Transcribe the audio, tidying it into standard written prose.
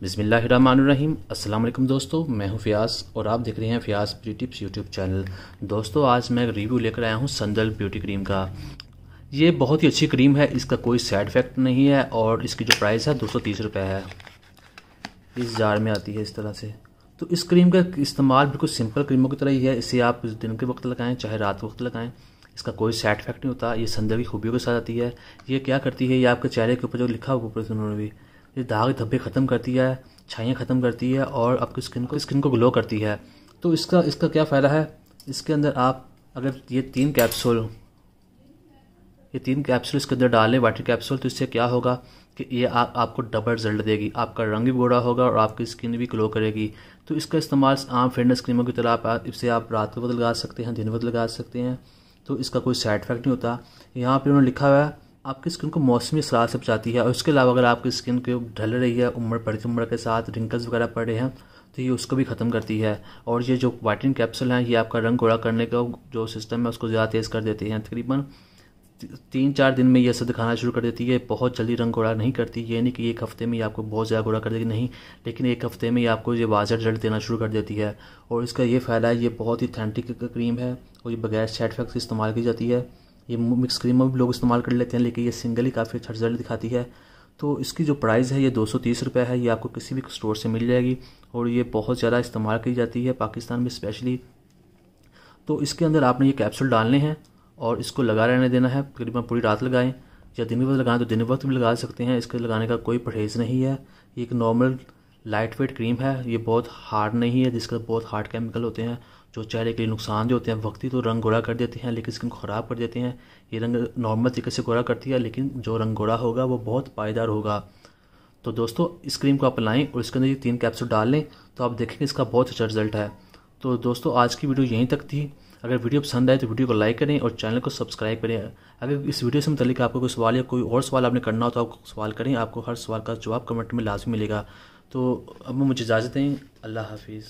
बिस्मिल्लाहिर्रहमानिर्रहीम। अस्सलाम वालेकुम दोस्तों, मैं हूं फ़ियाज़ और आप देख रहे हैं Fayyaz beauty tips YouTube channel. दोस्तों आज मैं रिव्यू लेकर आया हूं संदल ब्यूटी क्रीम का। ये बहुत ही अच्छी क्रीम है, इसका कोई साइड इफ़ेक्ट नहीं है और इसकी जो प्राइस है 230 रुपये है। इस जार में आती है इस तरह से। तो इस क्रीम का इस्तेमाल बिल्कुल सिंपल क्रीमों की तरह ही है। इसे आप दिन के वक्त लगाएँ चाहे रात के वक्त लगाएँ, इसका कोई साइड इफेक्ट नहीं होता। ये संदल की खूबियों के साथ आती है। ये क्या करती है, ये आपके चेहरे के ऊपर जो लिखा हुआ ऊपर से उन्होंने भी, ये दाग धब्बे ख़त्म करती है, छाइयाँ ख़त्म करती है और आपकी स्किन को ग्लो करती है। तो इसका क्या फ़ायदा है, इसके अंदर आप अगर ये तीन कैप्सूल इसके अंदर डालें, वाटर कैप्सूल, तो इससे क्या होगा कि ये आपको डबल रिजल्ट देगी। आपका रंग भी गोरा होगा और आपकी स्किन भी ग्लो करेगी। तो इसका इस्तेमाल आम फेयरनेस क्रीमों की तरह इसे आप रात के वक्त लगा सकते हैं, दिन वक्त लगा सकते हैं। तो इसका कोई साइड इफेक्ट नहीं होता। यहाँ पे उन्होंने लिखा हुआ है आपकी स्किन को मौसमी असरार से बचाती है। और इसके अलावा अगर आपकी स्किन के ढल रही है, उम्र के साथ रिंकल्स वगैरह पड़ रहे हैं, तो ये उसको भी ख़त्म करती है। और ये जो वाइटनिंग कैप्सूल हैं, ये आपका रंग गोरा करने का जो सिस्टम है उसको ज़्यादा तेज़ कर देती हैं। तकरीबन 3-4 दिन में ये असर दिखाना शुरू कर देती है। बहुत जल्दी रंग गोरा नहीं करती। ये नहीं कि एक हफ्ते में ये आपको बहुत ज़्यादा गोरा कर देगी, नहीं, लेकिन एक हफ्ते में ये आपको ये वाज़ह रिजल्ट देना शुरू कर देती है। और इसका ये फ़ायदा है, ये बहुत ही ऑथेंटिक क्रीम है और ये बगैर साइड इफेक्ट से इस्तेमाल की जाती है। ये मिक्स क्रीम में भी लोग इस्तेमाल कर लेते हैं, लेकिन ये सिंगल ही काफ़ी अच्छा रिजल्ट दिखाती है। तो इसकी जो प्राइस है ये 230 रुपये है। ये आपको किसी भी स्टोर से मिल जाएगी और ये बहुत ज़्यादा इस्तेमाल की जाती है पाकिस्तान में स्पेशली। तो इसके अंदर आपने ये कैप्सूल डालने हैं और इसको लगा रहने देना है। तकरीबन पूरी रात लगाएं या दिन वक्त लगाएं तो दिन वक्त भी लगा सकते हैं। इसके लगाने का कोई परहेज़ नहीं है। ये एक नॉर्मल लाइट वेट क्रीम है, ये बहुत हार्ड नहीं है जिसका बहुत हार्ड केमिकल होते हैं जो चेहरे के लिए नुकसानदेह होते हैं। वक्ती तो रंग गोरा कर देते हैं लेकिन स्किन को ख़राब कर देते हैं। ये रंग नॉर्मल तरीके से गोरा करती है, लेकिन जो रंग गोरा होगा वो बहुत पायदार होगा। तो दोस्तों इस क्रीम को आप लाएँ और इसके अंदर ये 3 कैप्सूल डाल लें तो आप देखेंगे इसका बहुत अच्छा रिजल्ट है। तो दोस्तों आज की वीडियो यहीं तक थी। अगर वीडियो पसंद आए तो वीडियो को लाइक करें और चैनल को सब्सक्राइब करें। अगर इस वीडियो से मुतालिक आपको कोई सवाल या कोई और सवाल आपने करना हो तो आप सवाल करें, आपको हर सवाल का जवाब कमेंट में लाजमी मिलेगा। तो अब मुझे इजाज़त दें। अल्लाह हाफिज़।